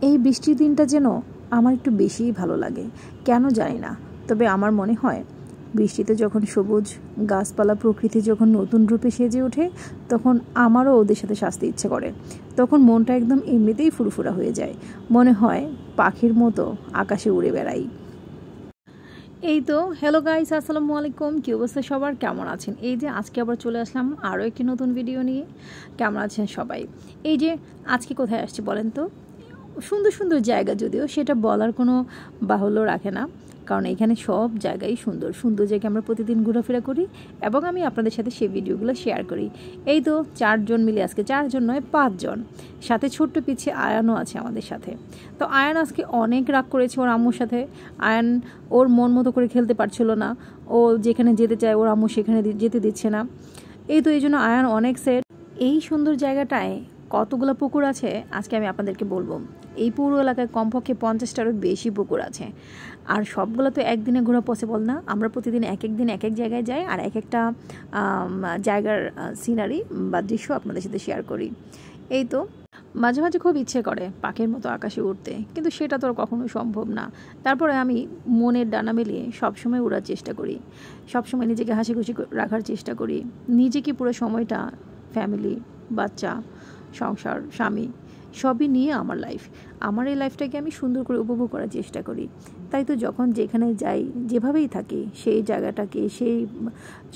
এই বৃষ্টির দিনটা যেন আমার একটু বেশিই ভালো লাগে, কেন জানি না। তবে আমার মনে হয় বৃষ্টিতে যখন সবুজ গাছপালা প্রকৃতি যখন নতুন রূপে সেজে ওঠে, তখন আমারও ওদের সাথে সাজতে ইচ্ছে করে। তখন মনটা একদম এমনিতেই ফুরফুরা হয়ে যায়, মনে হয় পাখির মতো আকাশে উড়ে বেড়াই। এই তো হ্যালো গাইস, আসসালামু আলাইকুম। কি অবস্থা সবার, কেমন আছেন? এই যে আজকে আবার চলে আসলাম আরও একটি নতুন ভিডিও নিয়ে। কেমন আছেন সবাই? এই যে আজকে কোথায় আসছি বলেন তো? সুন্দর সুন্দর জায়গা, যদিও সেটা বলার কোনো বাহুল্য রাখে না, কারণ এখানে সব জায়গায় সুন্দর সুন্দর জায়গায় আমরা প্রতিদিন ঘোরাফেরা করি এবং আমি আপনাদের সাথে সেই ভিডিওগুলো শেয়ার করি। এই তো 4 জন মিলে, আজকে 4 জন নয় 5 জন, সাথে ছোট্ট পিছিয়ে আয়ানও আছে আমাদের সাথে। তো আয়ান আজকে অনেক রাগ করেছে ওর আম্মুর সাথে। আয়ান ওর মন মতো করে খেলতে পারছিল না, ও যেখানে যেতে চায় ওর আম্মু সেখানে যেতে দিচ্ছে না। এই তো এই জন্য আয়ান অনেক সেট। এই সুন্দর জায়গাটায় কতগুলো পুকুর আছে আজকে আমি আপনাদেরকে বলবো। এই পুরো এলাকায় কমপক্ষে 50টারও বেশি পুকুর আছে, আর সবগুলো তো একদিনে ঘোরা পসিবল না। আমরা প্রতিদিন এক এক দিন এক এক জায়গায় যাই আর এক একটা জায়গার সিনারি বা দৃশ্য আপনাদের সাথে শেয়ার করি। এই তো মাঝে মাঝে খুব ইচ্ছে করে পাখির মতো আকাশে উঠতে, কিন্তু সেটা তো আর কখনো সম্ভব না। তারপরে আমি মনের ডানা মেলিয়ে সবসময় উড়ার চেষ্টা করি, সবসময় নিজেকে হাসি খুশি রাখার চেষ্টা করি। নিজেকে পুরো সময়টা ফ্যামিলি, বাচ্চা, সংসার, স্বামী সবই নিয়ে আমার লাইফ। আমার এই লাইফটাকে আমি সুন্দর করে উপভোগ করার চেষ্টা করি। তাই তো যখন যেখানে যাই, যেভাবেই থাকি, সেই জায়গাটাকে, সেই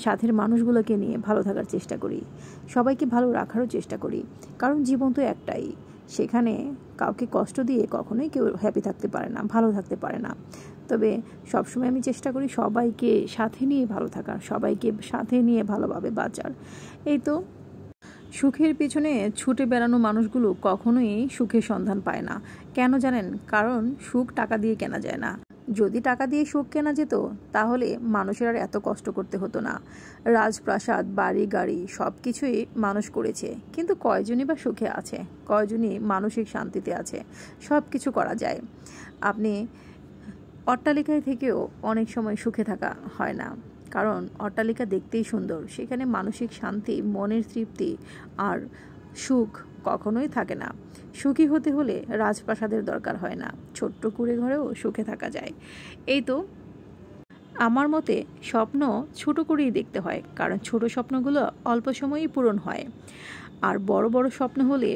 সাথের মানুষগুলোকে নিয়ে ভালো থাকার চেষ্টা করি, সবাইকে ভালো রাখারও চেষ্টা করি। কারণ জীবন তো একটাই, সেখানে কাউকে কষ্ট দিয়ে কখনোই কেউ হ্যাপি থাকতে পারে না, ভালো থাকতে পারে না। তবে সবসময় আমি চেষ্টা করি সবাইকে সাথে নিয়ে ভালো থাকার, সবাইকে সাথে নিয়ে ভালোভাবে বাঁচার। এই তো সুখের পিছনে ছুটে বেড়ানো মানুষগুলো কখনোই সুখের সন্ধান পায় না। কেন জানেন? কারণ সুখ টাকা দিয়ে কেনা যায় না। যদি টাকা দিয়ে সুখ কেনা যেত তাহলে মানুষের আর এত কষ্ট করতে হতো না। রাজপ্রাসাদ, বাড়ি গাড়ি সব কিছুই মানুষ করেছে, কিন্তু কয়জনই বা সুখে আছে, কয়জনই মানসিক শান্তিতে আছে? সব কিছু করা যায়। আপনি অট্টালিকায় থেকেও অনেক সময় সুখে থাকা হয় না, কারণ অট্টালিকা দেখতেই সুন্দর, সেখানে মানসিক শান্তি, মনের তৃপ্তি আর সুখ কখনোই থাকে না। সুখী হতে হলে রাজপ্রাসাদের দরকার হয় না, ছোট্ট কুঁড়ে ঘরেও সুখে থাকা যায়। এই তো আমার মতে স্বপ্ন ছোট করেই দেখতে হয়, কারণ ছোট স্বপ্নগুলো অল্প সময়েই পূরণ হয়, আর বড় বড় স্বপ্ন হলে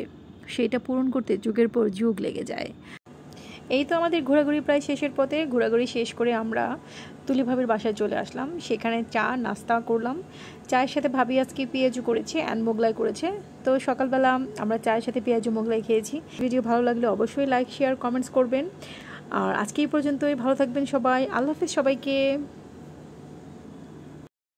সেটা পূরণ করতে যুগের পর যুগ লেগে যায়। এই তো আমাদের ঘোরাঘুরি প্রায় শেষের পথে। ঘোরাঘুরি শেষ করে আমরা তুলি ভাবির বাসায় চলে আসলাম। সেখানে চা নাস্তা করলাম। চায়ের সাথে ভাবি আজকে পেঁয়াজু করেছে অ্যান্ড মোগলাই করেছে। তো সকালবেলা আমরা চায়ের সাথে পেঁয়াজু মোগলাই খেয়েছি। ভিডিও ভালো লাগলে অবশ্যই লাইক, শেয়ার, কমেন্টস করবেন। আর আজকে এই পর্যন্তই। ভালো থাকবেন সবাই। আল্লাহ হাফেজ সবাইকে।